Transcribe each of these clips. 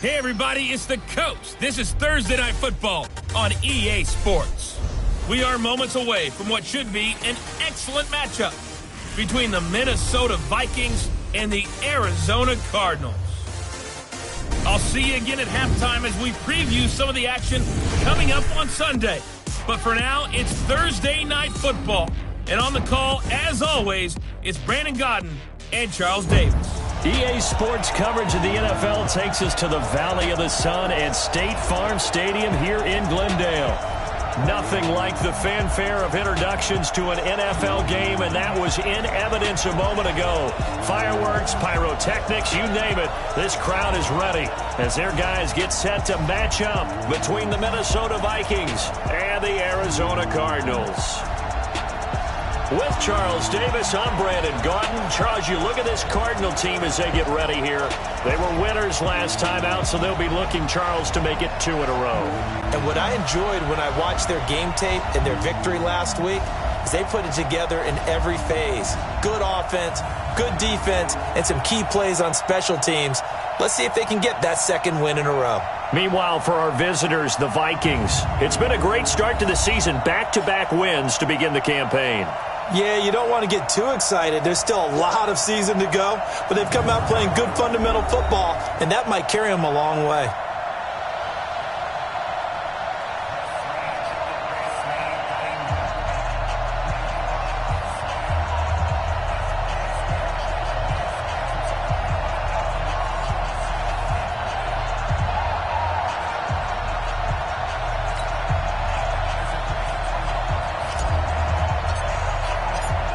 Hey everybody, it's the Coach. This is Thursday Night Football on EA Sports. We are moments away from what should be an excellent matchup between the Minnesota Vikings and the Arizona Cardinals. I'll see you again at halftime as we preview some of the action coming up on Sunday. But for now, it's Thursday Night Football. And on the call, as always, it's Brandon Godden and Charles Davis. EA Sports coverage of the NFL takes us to the Valley of the Sun at State Farm Stadium here in Glendale. Nothing like the fanfare of introductions to an NFL game, and that was in evidence a moment ago. Fireworks, pyrotechnics, you name it. This crowd is ready as their guys get set to match up between the Minnesota Vikings and the Arizona Cardinals. With Charles Davis, I'm Brandon Godden. Charles, you look at this Cardinal team as they get ready here. They were winners last time out, so they'll be looking, Charles, to make it 2 in a row. And what I enjoyed when I watched their game tape and their victory last week is they put it together in every phase. Good offense, good defense, and some key plays on special teams. Let's see if they can get that second win in a row. Meanwhile, for our visitors, the Vikings, it's been a great start to the season. Back-to-back wins to begin the campaign. Yeah, you don't want to get too excited. There's still a lot of season to go, but they've come out playing good fundamental football, and that might carry them a long way.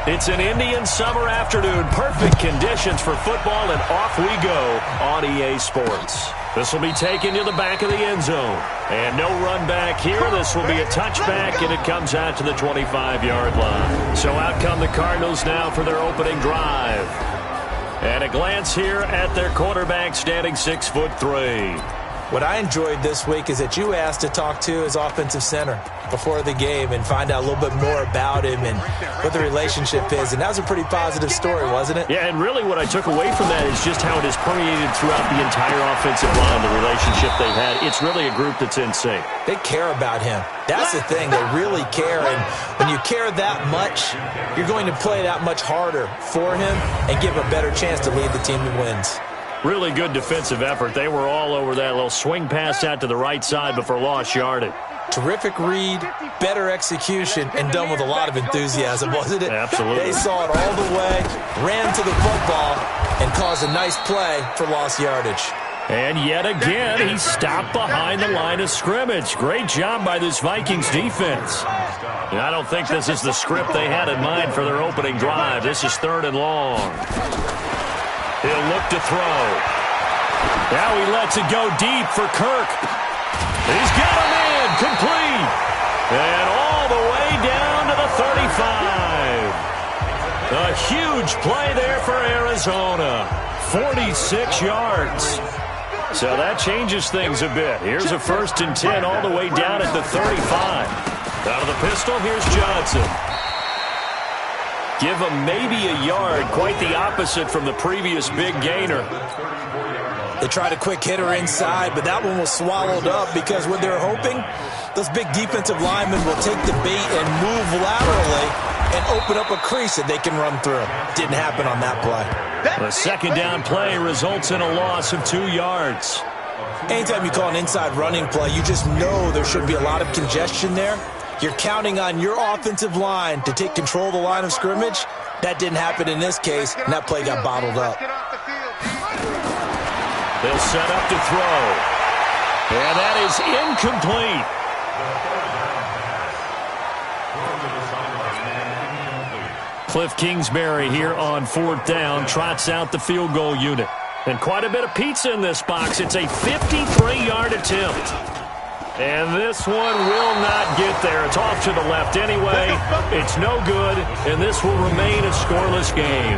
It's an Indian summer afternoon. Perfect conditions for football, and off we go on EA Sports. This will be taken to the back of the end zone. And no run back here. This will be a touchback, and it comes out to the 25-yard line. So out come the Cardinals now for their opening drive. And a glance here at their quarterback, standing 6'3". What I enjoyed this week is that you asked to talk to his offensive center before the game and find out a little bit more about him and what the relationship is. And that was a pretty positive story, wasn't it? Yeah, and really what I took away from that is just how it has permeated throughout the entire offensive line, the relationship they've had. It's really a group that's in sync. They care about him. That's the thing. They really care. And when you care that much, you're going to play that much harder for him and give a better chance to lead the team to wins. Really good defensive effort. They were all over that little swing pass out to the right side before lost yardage. Terrific read, better execution, and done with a lot of enthusiasm, wasn't it? Absolutely. They saw it all the way, ran to the football, and caused a nice play for lost yardage. And yet again, he stopped behind the line of scrimmage. Great job by this Vikings defense. And I don't think this is the script they had in mind for their opening drive. This is 3rd and long. He'll look to throw. Now he lets it go deep for Kirk. He's got him in, complete. And all the way down to the 35. A huge play there for Arizona. 46 yards. So that changes things a bit. Here's a 1st and 10 all the way down at the 35. Out of the pistol, here's Johnson. Give him maybe a yard, quite the opposite from the previous big gainer. They tried a quick hitter inside, but that one was swallowed up because what they're hoping, those big defensive linemen will take the bait and move laterally and open up a crease that they can run through. Didn't happen on that play. The 2nd down play results in a loss of 2 yards. Anytime you call an inside running play, you just know there should be a lot of congestion there. You're counting on your offensive line to take control of the line of scrimmage. That didn't happen in this case, and that play got bottled up. They'll set up to throw. And that is incomplete. Cliff Kingsbury here on 4th down trots out the field goal unit. And quite a bit of pizza in this box. It's a 53-yard attempt. And this one will not get there. It's off to the left anyway. It's no good, and this will remain a scoreless game.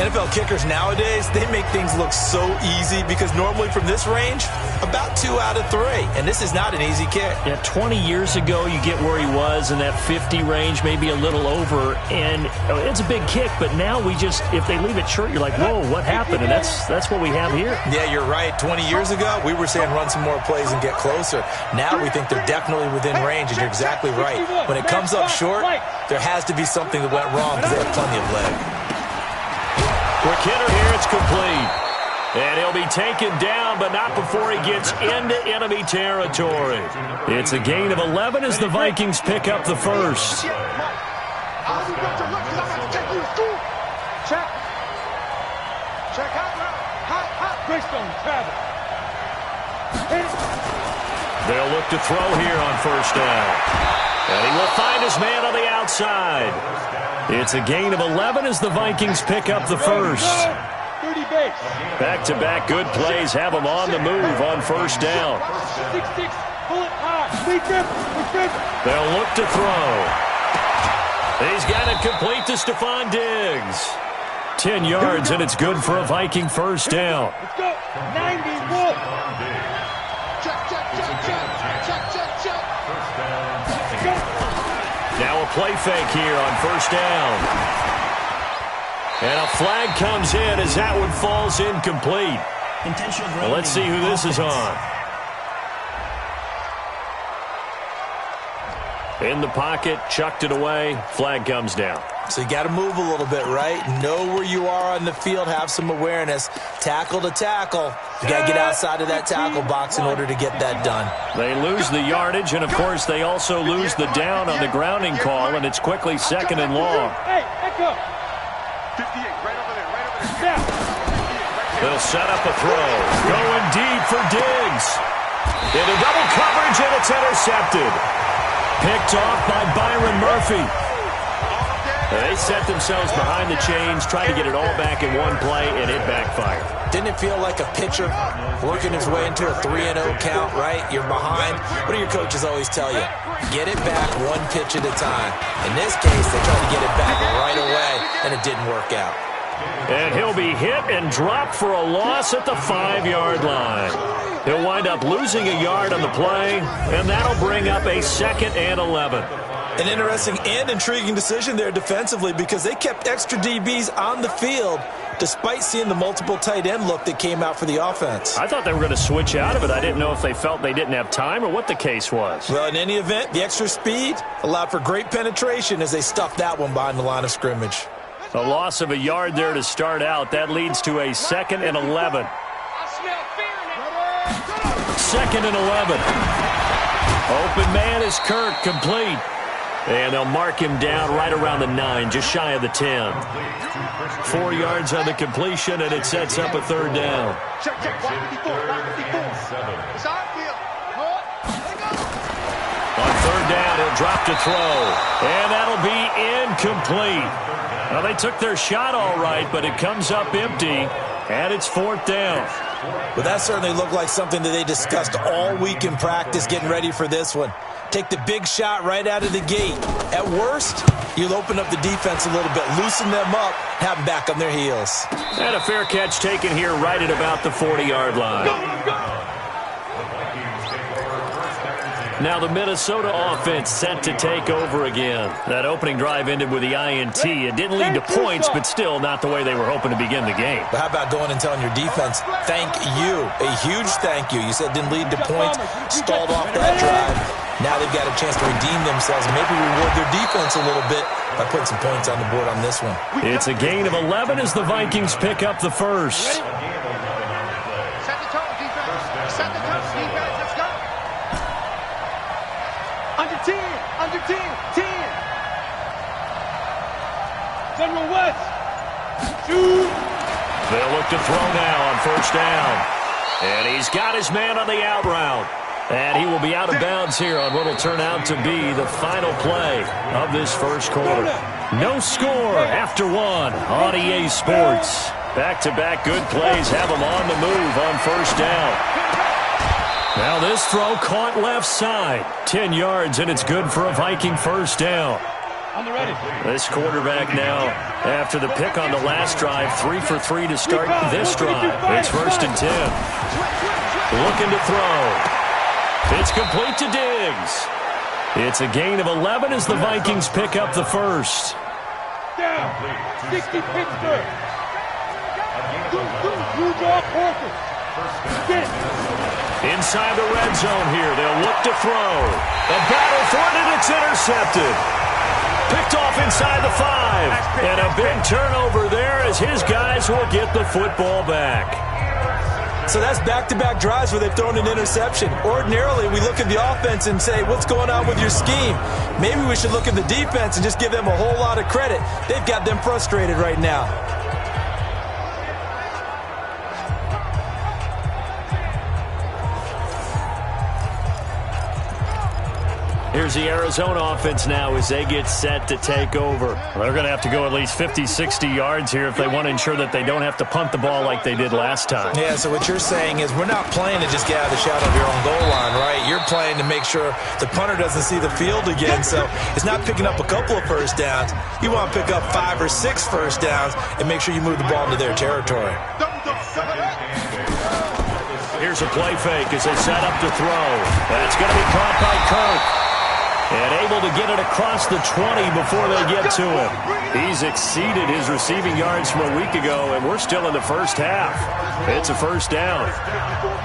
NFL kickers nowadays, they make things look so easy because normally from this range, about 2 out of 3. And this is not an easy kick. Yeah, 20 years ago, you get where he was in that 50 range, maybe a little over. And it's a big kick, but now if they leave it short, you're like, whoa, what happened? And that's what we have here. Yeah, you're right. 20 years ago, we were saying run some more plays and get closer. Now we think they're definitely within range, and you're exactly right. When it comes up short, there has to be something that went wrong because they have plenty of leg. Quick hitter here, it's complete. And he'll be taken down, but not before he gets into enemy territory. It's a gain of 11 as the Vikings pick up the first. Check. They'll look to throw here on first down. And he will find his man on the outside. It's a gain of 11 as the Vikings pick up the first. Back-to-back good plays have them on the move on first down. They'll look to throw. He's got it complete to Stephon Diggs. 10 yards, and it's good for a Viking first down. Let's go. 91. Check. Now a play fake here on first down. And a flag comes in as that one falls incomplete. Well, let's see who this is on. In the pocket, chucked it away, flag comes down. So you got to move a little bit, right? Know where you are on the field, have some awareness. Tackle to tackle. You got to get outside of that tackle box in order to get that done. They lose the yardage, and of course they also lose the down on the grounding call, and it's quickly second and long. Hey, echo. 58, right over there. They'll set up a throw. Going deep for Diggs. Into double coverage, and it's intercepted. Picked off by Byron Murphy. They set themselves behind the chains, trying to get it all back in one play, and it backfired. Didn't it feel like a pitcher working his way into a 3-0 count, right? You're behind. What do your coaches always tell you? Get it back one pitch at a time. In this case, they tried to get it back right away, and it didn't work out. And he'll be hit and dropped for a loss at the 5-yard line. He'll wind up losing a yard on the play, and that'll bring up a 2nd and 11. An interesting and intriguing decision there defensively because they kept extra DBs on the field despite seeing the multiple tight end look that came out for the offense. I thought they were going to switch out of it. I didn't know if they felt they didn't have time or what the case was. Well, in any event, the extra speed allowed for great penetration as they stuffed that one behind the line of scrimmage. A loss of a yard there to start out. That leads to a 2nd and 11. 2nd and 11. Open man is Kirk, complete. And they'll mark him down right around the 9, just shy of the 10. 4 yards on the completion, and it sets up a 3rd down. On 3rd down, he'll drop to throw. And that'll be incomplete. Well, they took their shot all right, but it comes up empty, and it's 4th down. Well, that certainly looked like something that they discussed all week in practice getting ready for this one. Take the big shot right out of the gate. At worst, you'll open up the defense a little bit, loosen them up, have them back on their heels. And a fair catch taken here right at about the 40-yard line. Now the Minnesota offense set to take over again. That opening drive ended with the INT. It didn't lead to points, but still not the way they were hoping to begin the game. But how about going and telling your defense, thank you, a huge thank you. You said it didn't lead to points, stalled off that drive. Now they've got a chance to redeem themselves and maybe reward their defense a little bit by putting some points on the board on this one. It's a gain of 11 as the Vikings pick up the first. Set the tone, defense. Set the tone, defense. Let's go. Under 10. Under 10. 10. General West. Shoot. They'll look to throw now on first down. And he's got his man on the out route. And he will be out of bounds here on what will turn out to be the final play of this first quarter. No score after 1 on EA Sports. Back-to-back good plays have them on the move on first down. Now this throw caught left side. 10 yards, and it's good for a Viking first down. This quarterback now, after the pick on the last drive, 3 for 3 to start this drive. It's 1st and 10. Looking to throw. It's complete to Diggs. It's a gain of 11 as the Vikings pick up the first. Down. 60 Pittsburgh. Inside the red zone here. They'll look to throw. A battle for it, and it's intercepted. Picked off inside the 5. And a big turnover there as his guys will get the football back. So that's back-to-back drives where they've thrown an interception. Ordinarily, we look at the offense and say, what's going on with your scheme? Maybe we should look at the defense and just give them a whole lot of credit. They've got them frustrated right now. Here's the Arizona offense now as they get set to take over. They're going to have to go at least 50, 60 yards here if they want to ensure that they don't have to punt the ball like they did last time. Yeah, so what you're saying is we're not playing to just get out of the shadow of your own goal line, right? You're playing to make sure the punter doesn't see the field again. So it's not picking up a couple of first downs. You want to pick up 5 or 6 first downs and make sure you move the ball into their territory. Here's a play fake as they set up to throw. That's going to be caught by Kirk. And able to get it across the 20 before they get to him. He's exceeded his receiving yards from a week ago, and we're still in the first half. It's a first down.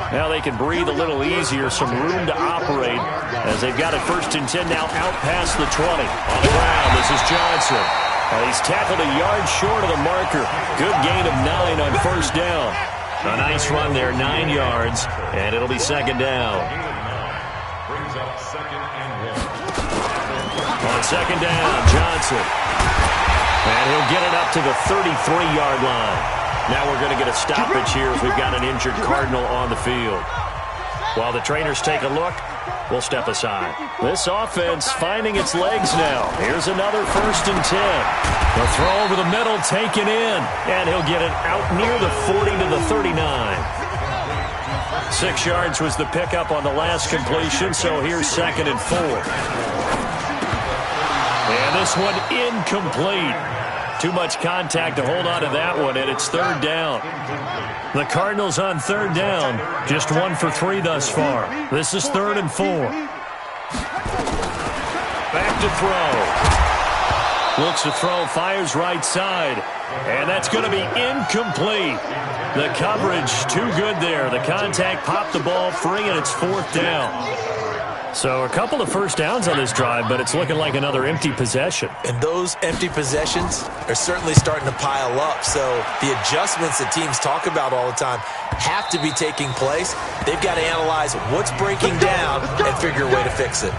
Now they can breathe a little easier, some room to operate, as they've got it 1st and 10 now out past the 20. On the ground, this is Johnson. He's tackled a yard short of the marker. Good gain of 9 on first down. A nice run there, 9 yards, and it'll be 2nd down. On 2nd down, Johnson. And he'll get it up to the 33-yard line. Now we're going to get a stoppage here as we've got an injured Cardinal on the field. While the trainers take a look, we'll step aside. This offense finding its legs now. Here's another 1st and 10. The throw over the middle taken in. And he'll get it out near the 40 to the 39. 6 yards was the pickup on the last completion, so here's 2nd and 4. And this one incomplete. Too much contact to hold on to that one, and it's 3rd down. The Cardinals on 3rd down, just 1 for 3 thus far. This is 3rd and 4. Back to throw. Looks to throw, fires right side. And that's going to be incomplete. The coverage too good there. The contact popped the ball free, and it's 4th down. So a couple of first downs on this drive, but it's looking like another empty possession. And those empty possessions are certainly starting to pile up. So the adjustments that teams talk about all the time have to be taking place. They've got to analyze what's breaking down and figure a way to fix it.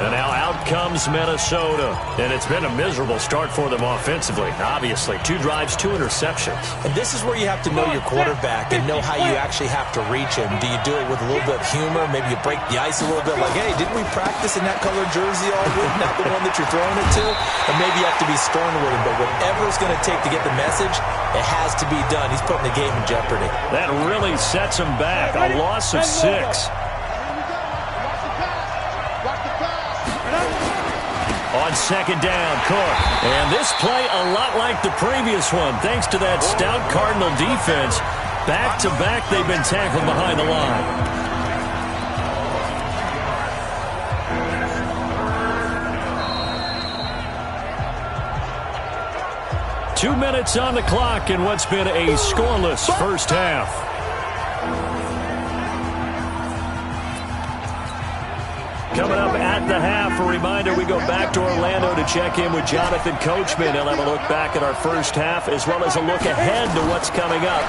And now out comes Minnesota. And it's been a miserable start for them offensively, obviously. 2 drives, 2 interceptions. And this is where you have to know your quarterback and know how you actually have to reach him. Do you do it with a little bit of humor? Maybe you break the ice a little bit like, hey, didn't we practice in that colored jersey all week? Not the one that you're throwing it to? And maybe you have to be stern with him. But whatever it's going to take to get the message, it has to be done. He's putting the game in jeopardy. That really sets him back. A loss of 6. On 2nd down, Cook. And this play a lot like the previous one, thanks to that stout Cardinal defense. Back-to-back, they've been tackled behind the line. Two minutes on the clock in what's been a scoreless first half. Coming up at the half, a reminder, we go back to Orlando to check in with Jonathan Coachman. He'll have a look back at our first half as well as a look ahead to what's coming up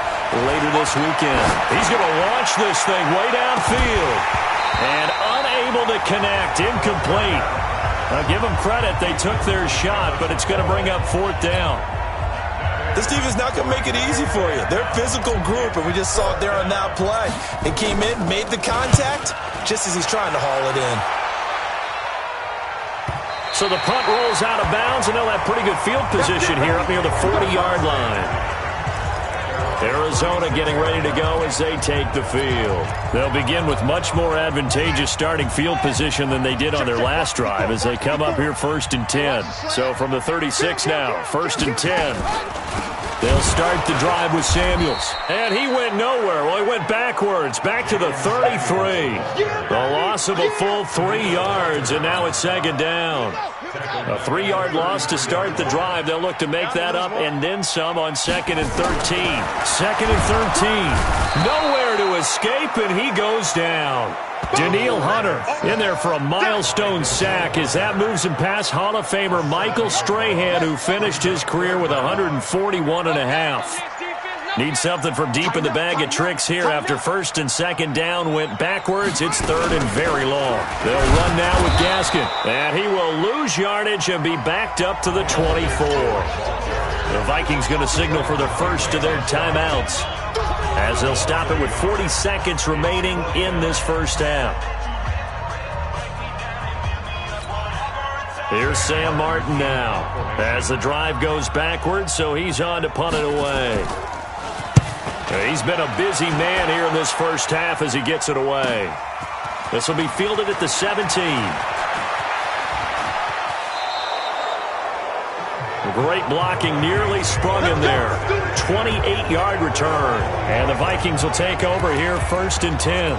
later this weekend. He's going to launch this thing way downfield and unable to connect, incomplete. Now give them credit, they took their shot, but it's going to bring up 4th down. This team is not going to make it easy for you. They're a physical group, and we just saw it there on that play. They came in, made the contact, just as he's trying to haul it in. So the punt rolls out of bounds, and they'll have pretty good field position here up near the 40-yard line. Arizona getting ready to go as they take the field. They'll begin with much more advantageous starting field position than they did on their last drive as they come up here 1st and 10. So from the 36 now, 1st and 10. They'll start the drive with Samuels. And he went nowhere. Well, he went backwards, back to the 33. A loss of a full 3 yards, and now it's 2nd down. A 3-yard loss to start the drive. They'll look to make that up and then some on 2nd and 13. 2nd and 13. Nowhere to escape, and he goes down. Danielle Hunter in there for a milestone sack as that moves him past Hall of Famer Michael Strahan, who finished his career with 141.5. Need something from deep in the bag of tricks here after 1st and 2nd down went backwards. It's 3rd and very long. They'll run now with Gaskin, and he will lose yardage and be backed up to the 24. The Vikings going to signal for the first of their timeouts, as they'll stop it with 40 seconds remaining in this first half. Here's Sam Martin now as the drive goes backwards, so he's on to punt it away. He's been a busy man here in this first half as he gets it away. This will be fielded at the 17. Great blocking, nearly sprung him there. 28-yard return. And the Vikings will take over here 1st and 10.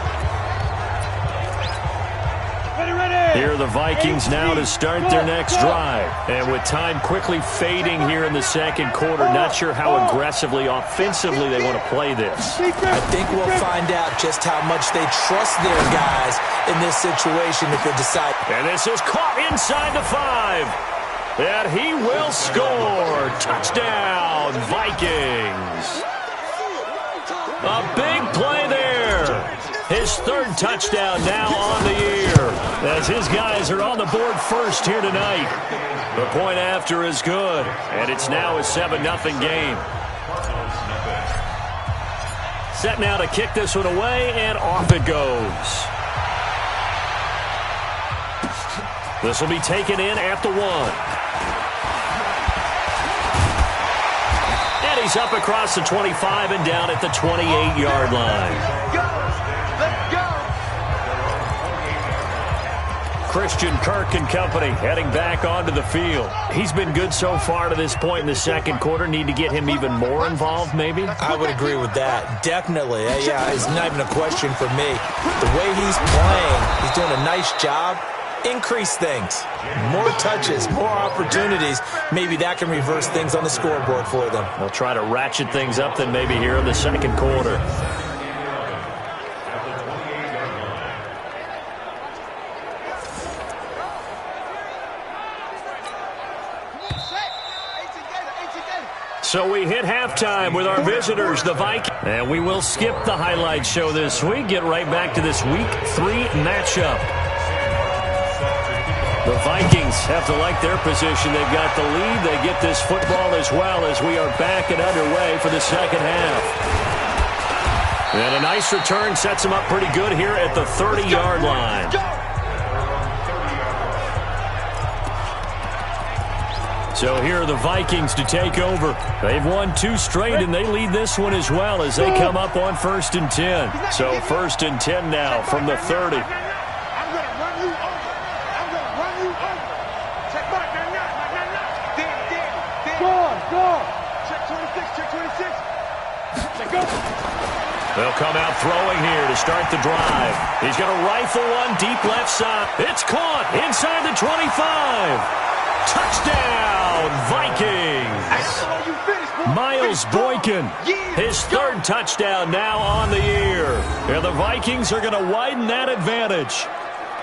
Here are the Vikings now to start their next drive. And with time quickly fading here in the 2nd quarter, not sure how aggressively, offensively they want to play this. I think we'll find out just how much they trust their guys in this situation if they decide. And this is caught inside the 5. And he will score. Touchdown, Vikings. A big play there. His 3rd touchdown now on the year, as his guys are on the board first here tonight. The point after is good, and it's now a 7-0 game. Set now to kick this one away, and off it goes. This will be taken in at the 1. He's up across the 25 and down at the 28-yard line. Let's go. Christian Kirk and company heading back onto the field. He's been good so far to this point in the 2nd quarter. Need to get him even more involved, maybe? I would agree with that. Definitely. Yeah, it's not even a question for me. The way he's playing, he's doing a nice job. Increase things. More touches, more opportunities. Maybe that can reverse things on the scoreboard for them. They'll try to ratchet things up then maybe here in the 2nd quarter. So we hit halftime with our visitors, the Vikings. And we will skip the highlight show this week. Get right back to this Week 3 matchup. The Vikings have to like their position. They've got the lead. They get this football as well as we are back and underway for the 2nd half. And a nice return sets them up pretty good here at the 30-yard line. So here are the Vikings to take over. They've won 2 straight, and they lead this one as well as they come up on 1st and 10. So 1st and 10 now from the 30. They'll come out throwing here to start the drive. He's going to rifle one deep left side. It's caught inside the 25. Touchdown, Vikings. Miles Boykin, his 3rd touchdown now on the year. And the Vikings are going to widen that advantage.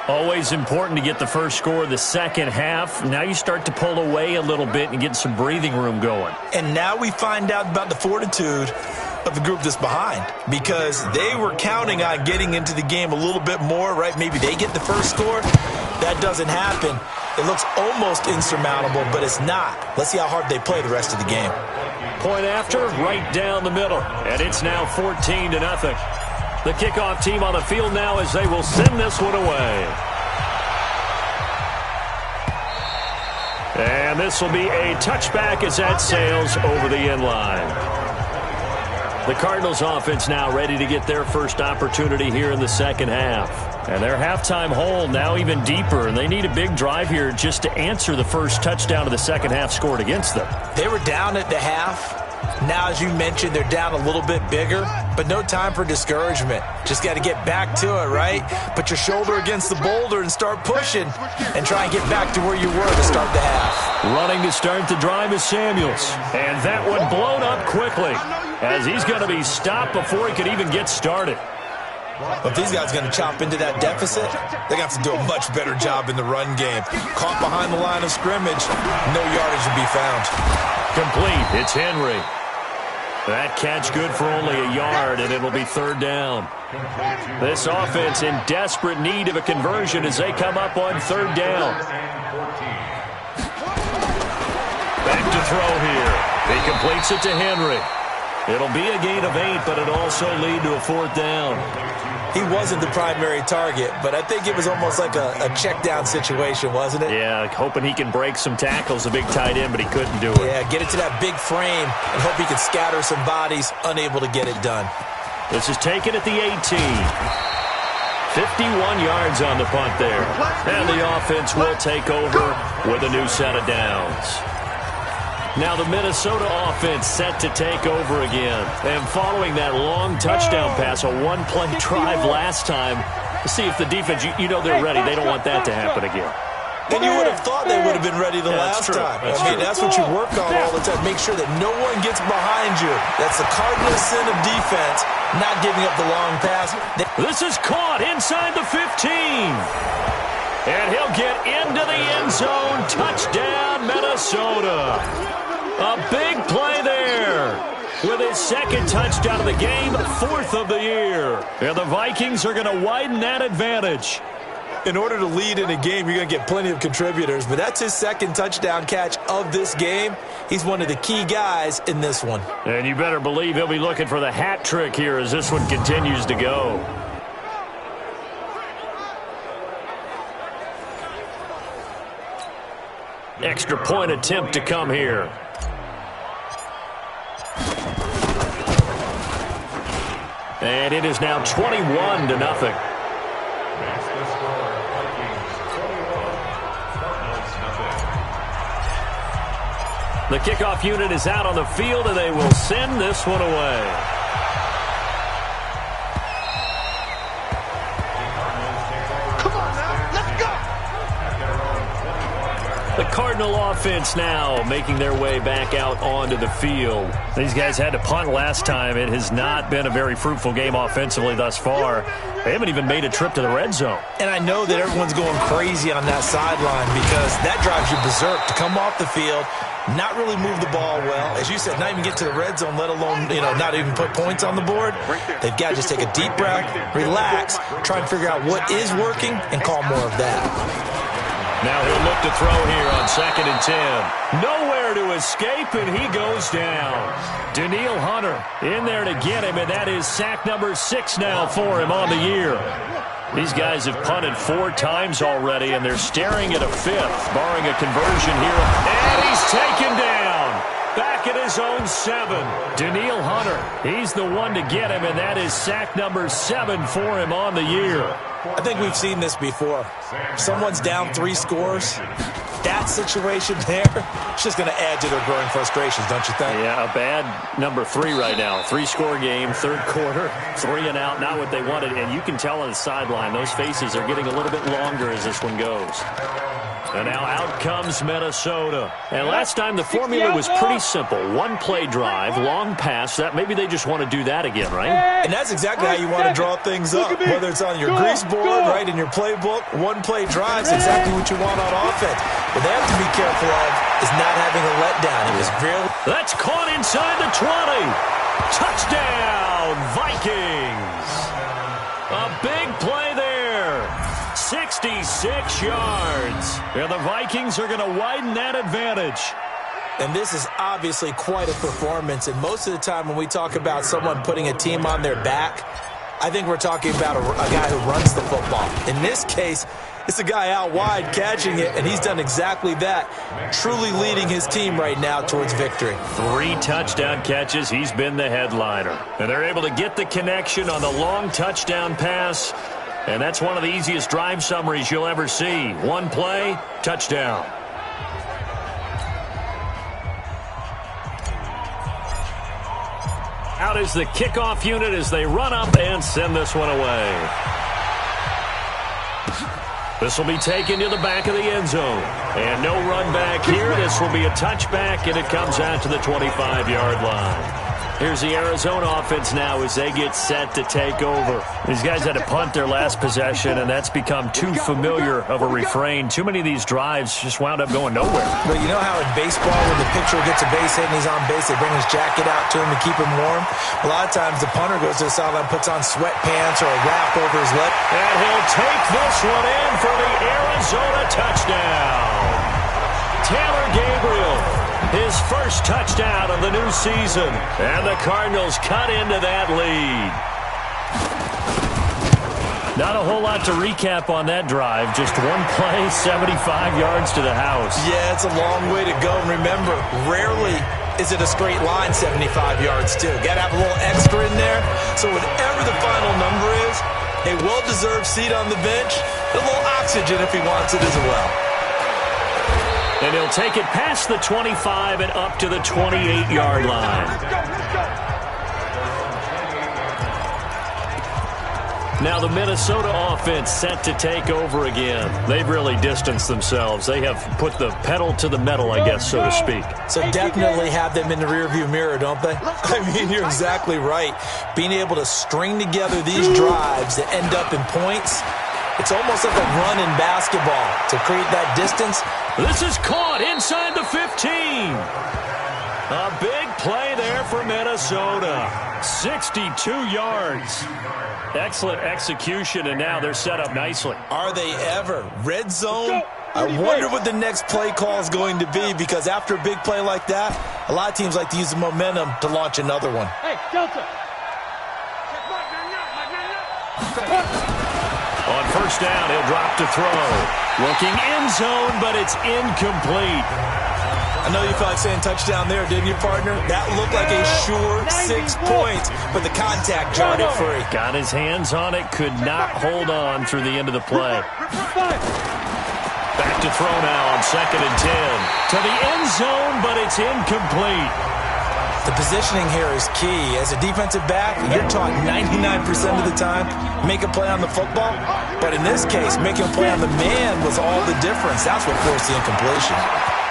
Always important to get the first score of the 2nd half. Now you start to pull away a little bit and get some breathing room going. And now we find out about the fortitude of the group that's behind, because they were counting on getting into the game a little bit more, right? Maybe they get the first score. That doesn't happen. It looks almost insurmountable, but it's not. Let's see how hard they play the rest of the game. Point after, right down the middle, and it's now 14-0. The kickoff team on the field now as they will send this one away. And this will be a touchback as that sails over the end line. The Cardinals offense now ready to get their first opportunity here in the second half. And their halftime hole now even deeper, and they need a big drive here just to answer the first touchdown of the second half scored against them. They were down at the half. Now, as you mentioned, they're down a little bit bigger, but no time for discouragement. Just got to get back to it, right? Put your shoulder against the boulder and start pushing and try and get back to where you were to start the half. Running to start the drive is Samuels. And that one blown up quickly as he's going to be stopped before he could even get started. If these guys are going to chop into that deficit, they're going to have to do a much better job in the run game. Caught behind the line of scrimmage, no yardage to be found. Complete. It's Henry. That catch good for only a yard, and it'll be third down. This offense in desperate need of a conversion as they come up on third down. Back to throw here. He completes it to Henry. It'll be a gain of 8, but it'll also lead to a fourth down. He wasn't the primary target, but I think it was almost like a check down situation, wasn't it? Yeah, hoping he can break some tackles, a big tight end, but he couldn't do it. Yeah, get it to that big frame and hope he can scatter some bodies, unable to get it done. This is taken at the 18. 51 yards on the punt there. And the offense will take over with a new set of downs. Now the Minnesota offense set to take over again. And following that long touchdown pass, a one-play drive last time, to see if the defense, you know they're ready. They don't want that to happen again. And you would have thought they would have been ready the last time. That's what you work on all the time. Make sure that no one gets behind you. That's the cardinal sin of defense, not giving up the long pass. This is caught inside the 15. And he'll get into the end zone. Touchdown, Minnesota. A big play there with his second touchdown of the game, fourth of the year. And the Vikings are going to widen that advantage. In order to lead in a game, you're going to get plenty of contributors, but that's his second touchdown catch of this game. He's one of the key guys in this one. And you better believe he'll be looking for the hat trick here as this one continues to go. Extra point attempt to come here. And it is now 21-0. The kickoff unit is out on the field, and they will send this one away. Come on now, let's go! The Cardinal offense now making their way back out onto the field. These guys had to punt last time. It has not been a very fruitful game offensively thus far. They haven't even made a trip to the red zone. And I know that everyone's going crazy on that sideline because that drives you berserk to come off the field, not really move the ball well. As you said, not even get to the red zone, let alone, not even put points on the board. They've got to just take a deep breath, relax, try and figure out what is working, and call more of that. Now he'll look to throw here on 2nd and 10. Nowhere to escape, and he goes down. Daniil Hunter in there to get him, and that is sack number 6 now for him on the year. These guys have punted 4 times already, and they're staring at a 5th, barring a conversion here. And he's taken down. Back at his own 7. Daniil Hunter, he's the one to get him, and that is sack number 7 for him on the year. I think we've seen this before. Someone's down 3 scores. That situation there, it's just going to add to their growing frustrations, don't you think? Yeah, a bad number 3 right now. 3-score game, third quarter, 3 and out, not what they wanted. And you can tell on the sideline, those faces are getting a little bit longer as this one goes. And now out comes Minnesota. And last time the formula was pretty simple. One-play drive, long pass. That maybe they just want to do that again, right? And that's exactly how you want to draw things up. Whether it's on your grease board, right, in your playbook, one-play drives, exactly what you want on offense. What they have to be careful of is not having a letdown. It was real. That's caught inside the 20. Touchdown, Vikings. A big play there. 66 yards. And the Vikings are going to widen that advantage. And this is obviously quite a performance. And most of the time when we talk about someone putting a team on their back, I think we're talking about a guy who runs the football. In this case, It's a guy out wide catching it, and he's done exactly that, truly leading his team right now towards victory. 3 touchdown catches. He's been the headliner. And they're able to get the connection on the long touchdown pass, and that's one of the easiest drive summaries you'll ever see. 1 play, touchdown. Out is the kickoff unit as they run up and send this one away. This will be taken to the back of the end zone. And no run back here. This will be a touchback, and it comes out to the 25-yard line. Here's the Arizona offense now as they get set to take over. These guys had to punt their last possession, and that's become too familiar of a refrain. Too many of these drives just wound up going nowhere. But you know how in baseball, when the pitcher gets a base hit and he's on base, they bring his jacket out to him to keep him warm? A lot of times the punter goes to the sideline, puts on sweatpants or a wrap over his lip. And he'll take this one in for the Arizona touchdown. Taylor Gabriel, his first touchdown of the new season. And the Cardinals cut into that lead. Not a whole lot to recap on that drive. Just 1 play, 75 yards to the house. Yeah, it's a long way to go. And remember, rarely is it a straight line 75 yards, too. Got to have a little extra in there. So whatever the final number is, a well-deserved seat on the bench, a little oxygen if he wants it as well. And he'll take it past the 25 and up to the 28-yard line. Now the Minnesota offense set to take over again. They've really distanced themselves. They have put the pedal to the metal, I guess, so to speak. So definitely have them in the rearview mirror, don't they? I mean, you're exactly right. Being able to string together these drives that end up in points, it's almost like a run in basketball to create that distance. This is caught inside the 15. A big play there for Minnesota. 62 yards. Excellent execution, and now they're set up nicely. Are they ever? Red zone? I wonder what the next play call is going to be, because after a big play like that, a lot of teams like to use the momentum to launch another one. Hey, Delta. On first down, he'll drop to throw. Looking end zone, but it's incomplete. I know you felt like saying touchdown there, didn't you, partner? That looked like a sure 6 points, but the contact jarred it free. Got his hands on it, could not hold on through the end of the play. Back to throw now on 2nd and 10. To the end zone, but it's incomplete. The positioning here is key. As a defensive back, you're taught 99% of the time, make a play on the football. But in this case, making a play on the man was all the difference. That's what forced the incompletion.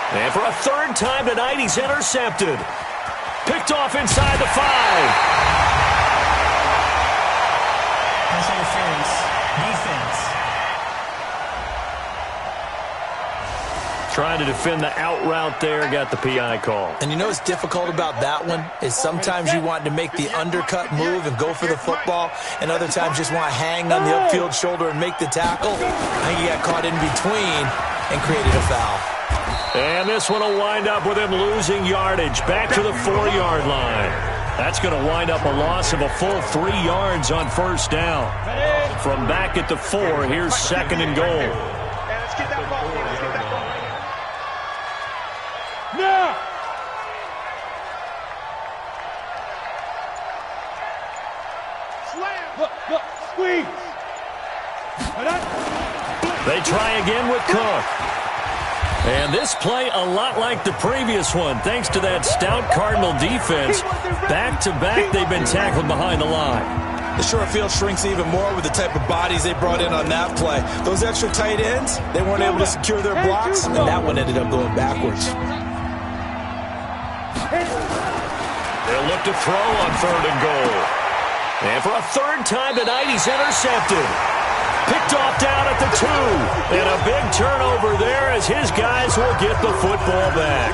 And for a 3rd time tonight, he's intercepted. Picked off inside the 5. Pass interference. Defense. Trying to defend the out route there, got the PI call. And you know what's difficult about that one is sometimes you want to make the undercut move and go for the football, and other times just want to hang on the upfield shoulder and make the tackle. I think he got caught in between and created a foul. And this one will wind up with him losing yardage back to the 4-yard line. That's going to wind up a loss of a full 3 yards on first down. From back at the 4, here's 2nd and goal. Let's get that ball. Let's get that ball. Now! Slam! Look, squeeze! They try again with Cook. And this play a lot like the previous one, thanks to that stout Cardinal defense. Back-to-back, they've been tackled behind the line. The short field shrinks even more with the type of bodies they brought in on that play. Those extra tight ends, they weren't able to secure their blocks, and that one ended up going backwards. They'll look to throw on 3rd and goal. And for a 3rd time tonight, he's intercepted. Picked off down at the 2. And a big turnover there as his guys will get the football back.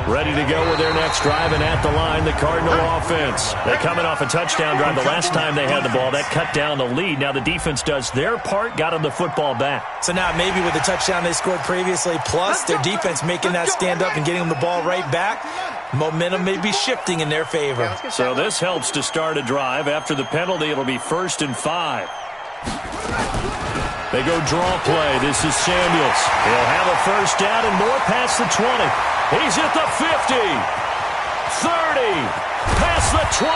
Ready to go with their next drive, and at the line, the Cardinal offense. They coming off a touchdown drive the last time they had the ball. That cut down the lead. Now the defense does their part, got them the football back. So now maybe with the touchdown they scored previously, plus their defense making that stand up and getting them the ball right back, Momentum may be shifting in their favor. So this helps to start a drive. After the penalty, it'll be 1st and 5. They go draw play. This is Samuels. He'll have a first down and more past the 20. He's at the 50. 30. Past the 20.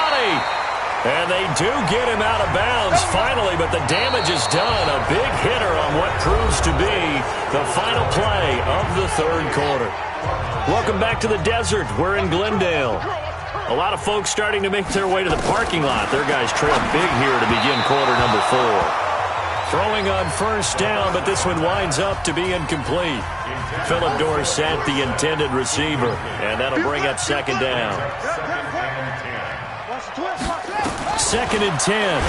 And they do get him out of bounds finally, but the damage is done. A big hitter on what proves to be the final play of the 3rd quarter. Welcome back to the desert. We're in Glendale. A lot of folks starting to make their way to the parking lot. Their guys trail big here to begin quarter number 4. Throwing on first down, but this one winds up to be incomplete. Phillip Dorsett, the intended receiver, and that'll bring up 2nd down. 2nd and 10.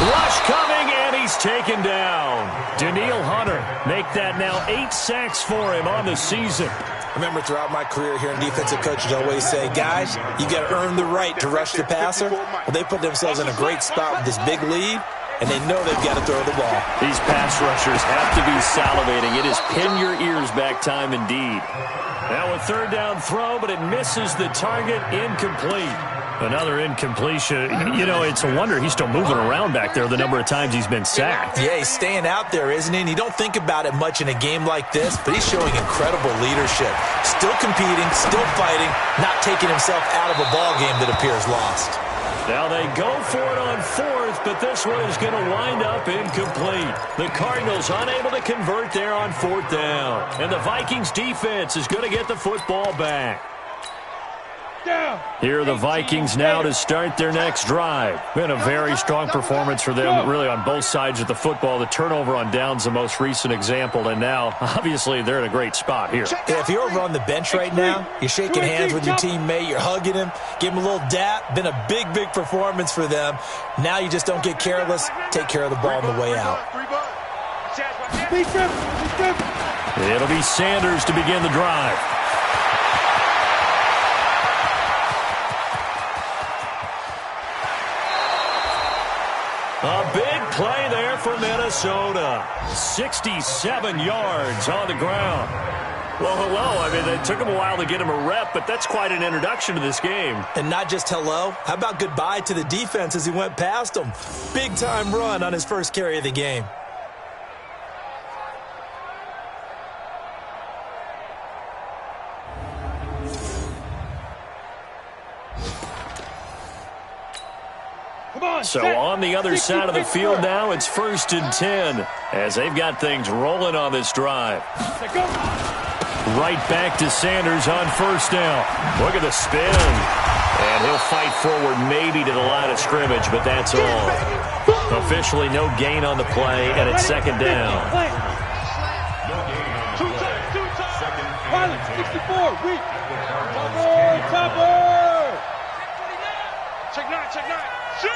Rush coming, and he's taken down. Danielle Hunter make that now 8 sacks for him on the season. I remember throughout my career hearing defensive coaches always say, guys, you got to earn the right to rush the passer. Well, they put themselves in a great spot with this big lead, and they know they've got to throw the ball. These pass rushers have to be salivating. It is pin your ears back time indeed. Now a 3rd down throw, but it misses the target, incomplete. Another incompletion. You know, it's a wonder he's still moving around back there the number of times he's been sacked. Yeah, he's staying out there, isn't he? And you don't think about it much in a game like this, but he's showing incredible leadership. Still competing, still fighting, not taking himself out of a ball game that appears lost. Now they go for it on 4th, but this one is going to wind up incomplete. The Cardinals unable to convert there on 4th down. And the Vikings defense is going to get the football back. Here are the Vikings now to start their next drive. Been a very strong performance for them, really, on both sides of the football. The turnover on downs, the most recent example, and now, obviously, they're in a great spot here. Yeah, if you're over on the bench right now, you're shaking hands with your teammate, you're hugging him, give him a little dap. Been a big, big performance for them. Now you just don't get careless. Take care of the ball on the way out. It'll be Sanders to begin the drive. A big play there for Minnesota. 67 yards on the ground. Well, hello. I mean, it took him a while to get him a rep, but that's quite an introduction to this game. And not just hello. How about goodbye to the defense as he went past him? Big-time run on his first carry of the game. So on the other side of the field now, it's 1st and 10 as they've got things rolling on this drive. Right back to Sanders on 1st down. Look at the spin. And he'll fight forward maybe to the line of scrimmage, but that's all. Officially no gain on the play, and it's 2nd down. Pilot, 64, weak. Topper. Check 9, check 9.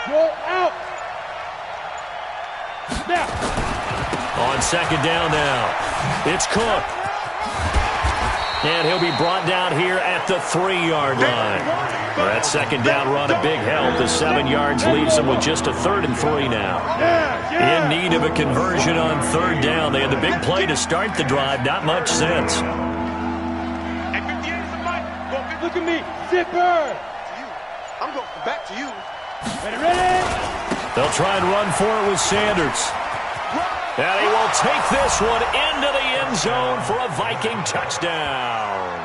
Roll out. Now. On 2nd down now, it's Cook. And he'll be brought down here at the 3-yard line. That 2nd down run, a big help. The 7 yards leaves them with just a 3rd and 3 now. In need of a conversion on 3rd down. They had the big play to start the drive. Not much sense. Look at me. Zipper. I'm going back to you. Ready? They'll try and run for it with Sanders. And he will take this one into the end zone for a Viking touchdown.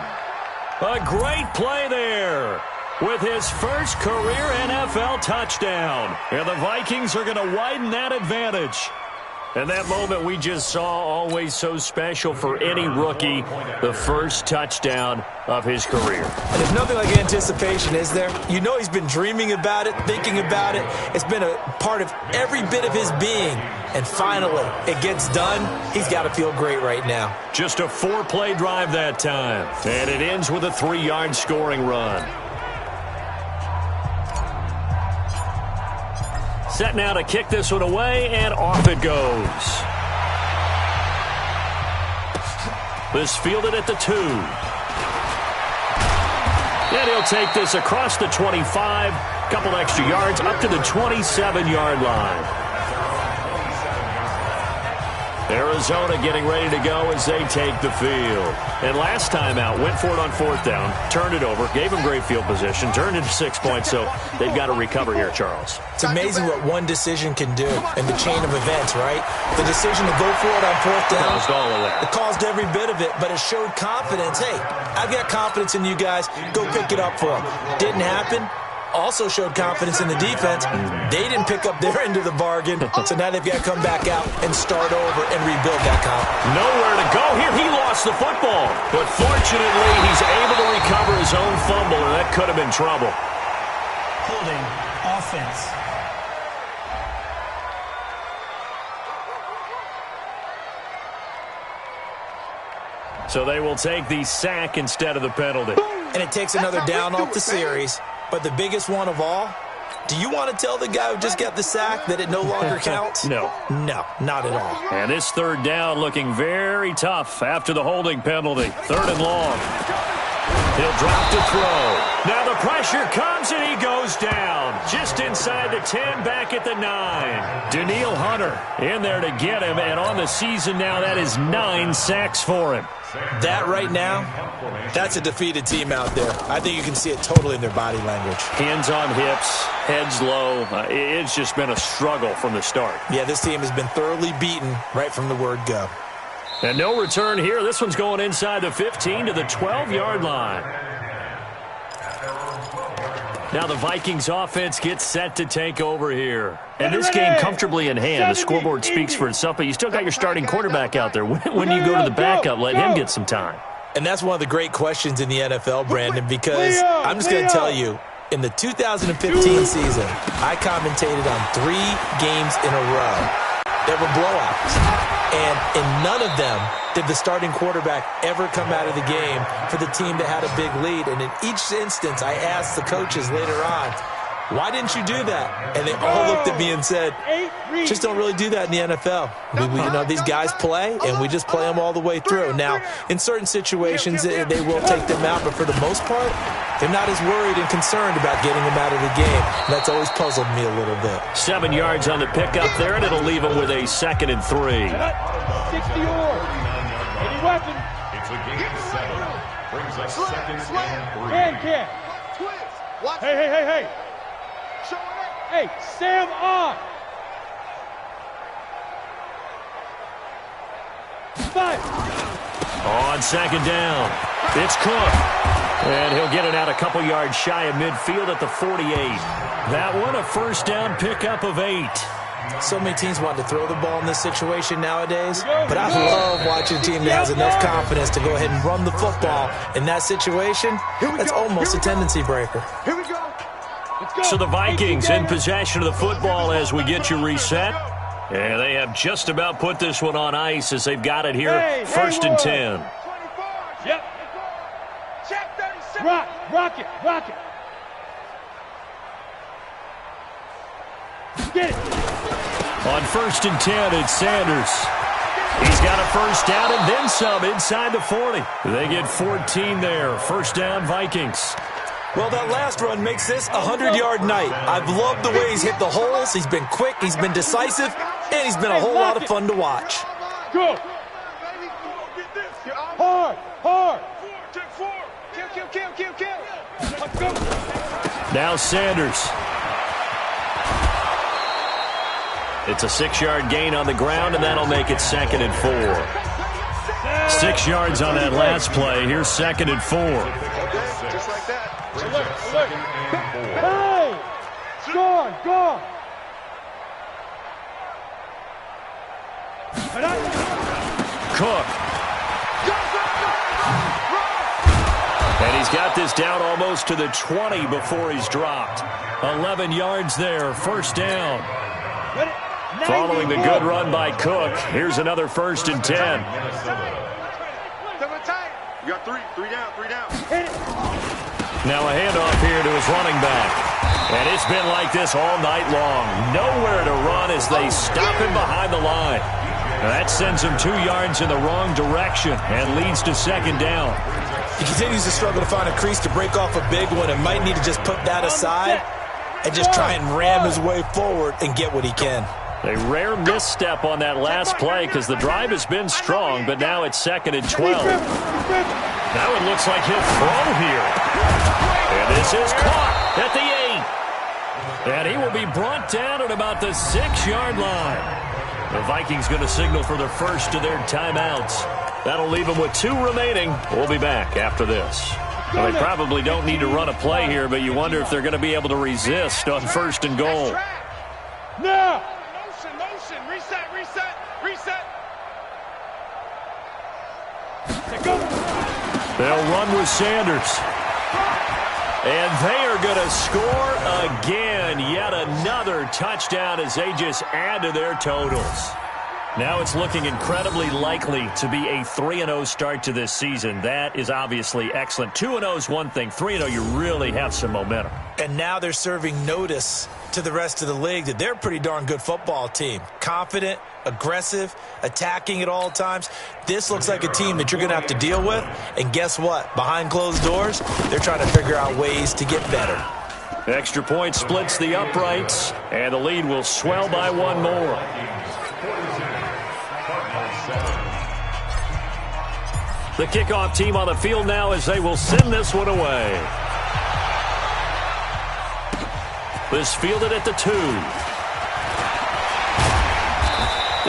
A great play there with his first career NFL touchdown. And the Vikings are going to widen that advantage. And that moment we just saw, always so special for any rookie, the first touchdown of his career. And there's nothing like anticipation, is there? You know he's been dreaming about it, thinking about it. It's been a part of every bit of his being. And finally, it gets done. He's got to feel great right now. Just a 4-play drive that time. And it ends with a 3-yard scoring run. Set now to kick this one away, and off it goes. This fielded at the 2. And he'll take this across the 25, couple extra yards, up to the 27-yard line. Arizona getting ready to go as they take the field. And last time out, went for it on 4th down, turned it over, gave them great field position, turned into 6 points, so they've got to recover here, Charles. It's amazing what one decision can do in the chain of events, right? The decision to go for it on 4th down. Caused all of that. It caused every bit of it, but it showed confidence. Hey, I've got confidence in you guys. Go pick it up for them. Didn't happen. Also showed confidence in the defense. They didn't pick up their end of the bargain, so now they've got to come back out and start over and rebuild that confidence. Nowhere to go here. He lost the football, but fortunately he's able to recover his own fumble, or that could have been trouble. Holding offense. So they will take the sack instead of the penalty. And it takes another down off the series. But the biggest one of all, do you want to tell the guy who just got the sack that it no longer counts? No. No, not at all. And this 3rd down looking very tough after the holding penalty. 3rd and long. He'll drop to throw. Now the pressure comes and he goes down. Just inside the 10, back at the 9. Danielle Hunter in there to get him. And on the season now, that is 9 sacks for him. That right now, that's a defeated team out there. I think you can see it totally in their body language. Hands on hips, heads low. It's just been a struggle from the start. Yeah, this team has been thoroughly beaten right from the word go. And no return here. This one's going inside the 15 to the 12-yard line. Now the Vikings offense gets set to take over here. And this game comfortably in hand. The scoreboard speaks for itself, but you still got your starting quarterback out there. When do you go to the backup, let him get some time? And that's one of the great questions in the NFL, Brandon, because I'm just going to tell you, in the 2015 season, I commentated on 3 games in a row. There were blowouts. And in none of them did the starting quarterback ever come out of the game for the team that had a big lead. And in each instance, I asked the coaches later on, why didn't you do that? And they all looked at me and said, just don't really do that in the NFL. These guys play, and we just play them all the way through. Now, in certain situations, they will take them out, but for the most part, they're not as worried and concerned about getting them out of the game. And that's always puzzled me a little bit. 7 yards on the pickup there, and it'll leave them with a 2nd and 3. 60 yards. Any weapon. It's a game 7. Brings us 2nd and 3. Hand catch. Hey. Hey, Sam on. 5. On 2nd down, it's Cook. And he'll get it out a couple yards shy of midfield at the 48. That one, a 1st down pickup of 8. So many teams want to throw the ball in this situation nowadays, but I love watching a team that has enough confidence to go ahead and run the football. In that situation, that's almost a tendency breaker. Here we go. So the Vikings in possession of the football as we get you reset. And they have just about put this one on ice as they've got it here, 1st and 10. Yep. Rock it. Get it. On 1st and 10, it's Sanders. He's got a 1st down and then some inside the 40. They get 14 there. 1st down, Vikings. Well, that last run makes this a 100-yard night. I've loved the way he's hit the holes. He's been quick, he's been decisive, and he's been a whole lot of fun to watch. Go. Hard. Kill. Let's go. Now Sanders. It's a 6-yard gain on the ground, and that'll make it 2nd and 4. 6 yards on that last play. Here's 2nd and 4. Just like that. Hey! Go! Cook. And he's got this down almost to the 20 before he's dropped. 11 yards there, 1st down. Following the good run by Cook, here's another 1st and 10. You got 3 down. Now a handoff here to his running back. And it's been like this all night long. Nowhere to run as they stop him behind the line. That sends him 2 yards in the wrong direction and leads to 2nd down. He continues to struggle to find a crease to break off a big one and might need to just put that aside and just try and ram his way forward and get what he can. A rare misstep on that last play because the drive has been strong, but now it's 2nd and 12. Now it looks like he'll throw here. And this is caught at the 8. And he will be brought down at about the 6-yard line. The Vikings going to signal for the first of their timeouts. That'll leave them with 2 remaining. We'll be back after this. Well, they probably don't need to run a play here, but you wonder if they're going to be able to resist on 1st and goal. Now! Motion, reset. They'll run with Sanders. And they are going to score again. Yet another touchdown as they just add to their totals. Now it's looking incredibly likely to be a 3-0 start to this season. That is obviously excellent. 2-0 is one thing. 3-0, you really have some momentum. And now they're serving notice to the rest of the league that they're a pretty darn good football team. Confident, aggressive, attacking at all times. This looks like a team that you're going to have to deal with. And guess what? Behind closed doors, they're trying to figure out ways to get better. Extra point splits the uprights, and the lead will swell by 1 more. The kickoff team on the field now as they will send this one away. This fielded at the 2.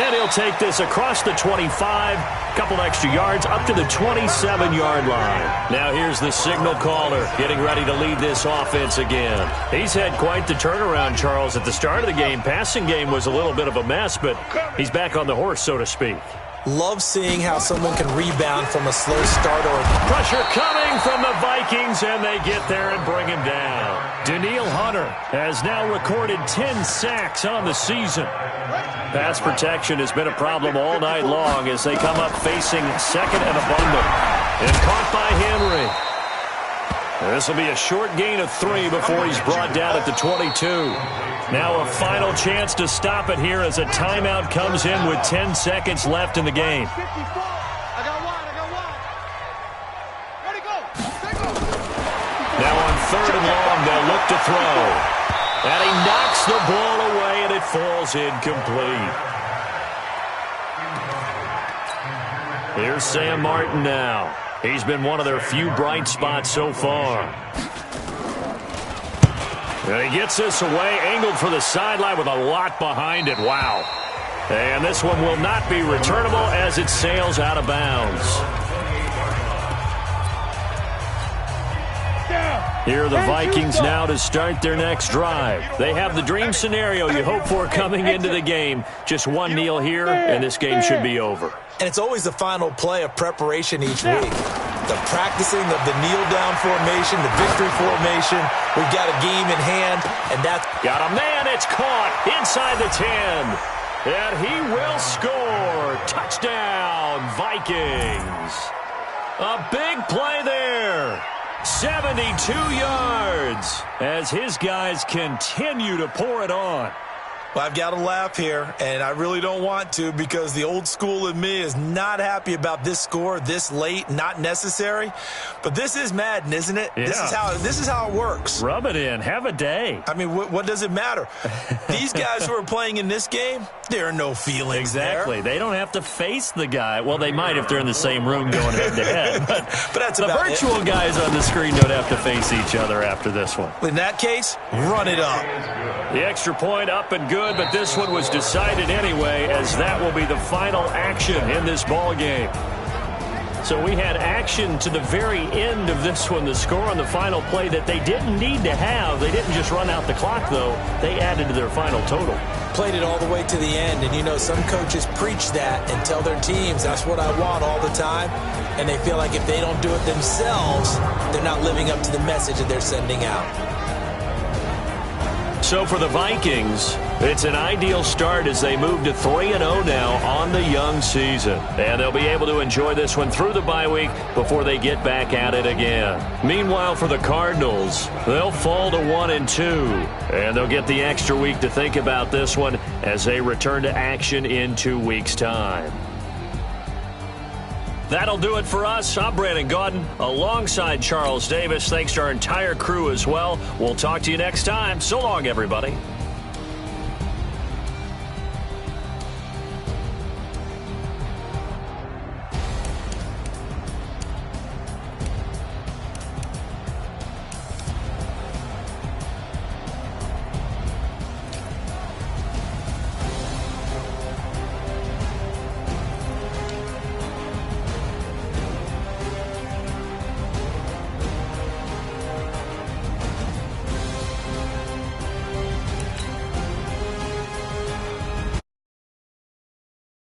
And he'll take this across the 25, couple extra yards up to the 27-yard line. Now here's the signal caller getting ready to lead this offense again. He's had quite the turnaround, Charles. At the start of the game, passing game was a little bit of a mess, but he's back on the horse, so to speak. Love seeing how someone can rebound from a slow start. Pressure coming from the Vikings, and they get there and bring him down. Danielle Hunter has now recorded 10 sacks on the season. Pass protection has been a problem all night long as they come up facing 2nd and abundant. And caught by Henry. This will be a short gain of 3 before he's brought down at the 22. Now a final chance to stop it here as a timeout comes in with 10 seconds left in the game. I got one. Ready, go. Now on 3rd and long, they'll look to throw. And he knocks the ball away, and it falls incomplete. Here's Sam Martin now. He's been one of their few bright spots so far. And he gets this away, angled for the sideline with a lot behind it. Wow. And this one will not be returnable as it sails out of bounds. Here are the Vikings now to start their next drive. They have the dream scenario you hope for coming into the game. Just one kneel here, and this game should be over. And it's always the final play of preparation each week. The practicing of the kneel-down formation, the victory formation. We've got a game in hand, and that's... Got a man, it's caught inside the 10. And he will score. Touchdown, Vikings. A big play there. 72 yards as his guys continue to pour it on. Well, I've got to laugh here, and I really don't want to because the old school in me is not happy about this score this late, not necessary. But this is Madden, isn't it? Yeah. This is how it works. Rub it in. Have a day. I mean, what does it matter? These guys who are playing in this game, there are no feelings Exactly. there. They don't have to face the guy. Well, they might if they're in the same room going head-to-head. But that's the about virtual it. guys on the screen don't have to face each other after this one. In that case, run it up. The extra point up and good, but this one was decided anyway, as that will be the final action in this ball game. So we had action to the very end of this one, the score on the final play that they didn't need to have. They didn't just run out the clock, though. They added to their final total. Played it all the way to the end, and you know some coaches preach that and tell their teams that's what I want all the time, and they feel like if they don't do it themselves, they're not living up to the message that they're sending out. So for the Vikings, it's an ideal start as they move to 3-0 now on the young season. And they'll be able to enjoy this one through the bye week before they get back at it again. Meanwhile, for the Cardinals, they'll fall to 1-2. And they'll get the extra week to think about this one as they return to action in 2 weeks' time. That'll do it for us. I'm Brandon Gaudin alongside Charles Davis. Thanks to our entire crew as well. We'll talk to you next time. So long, everybody.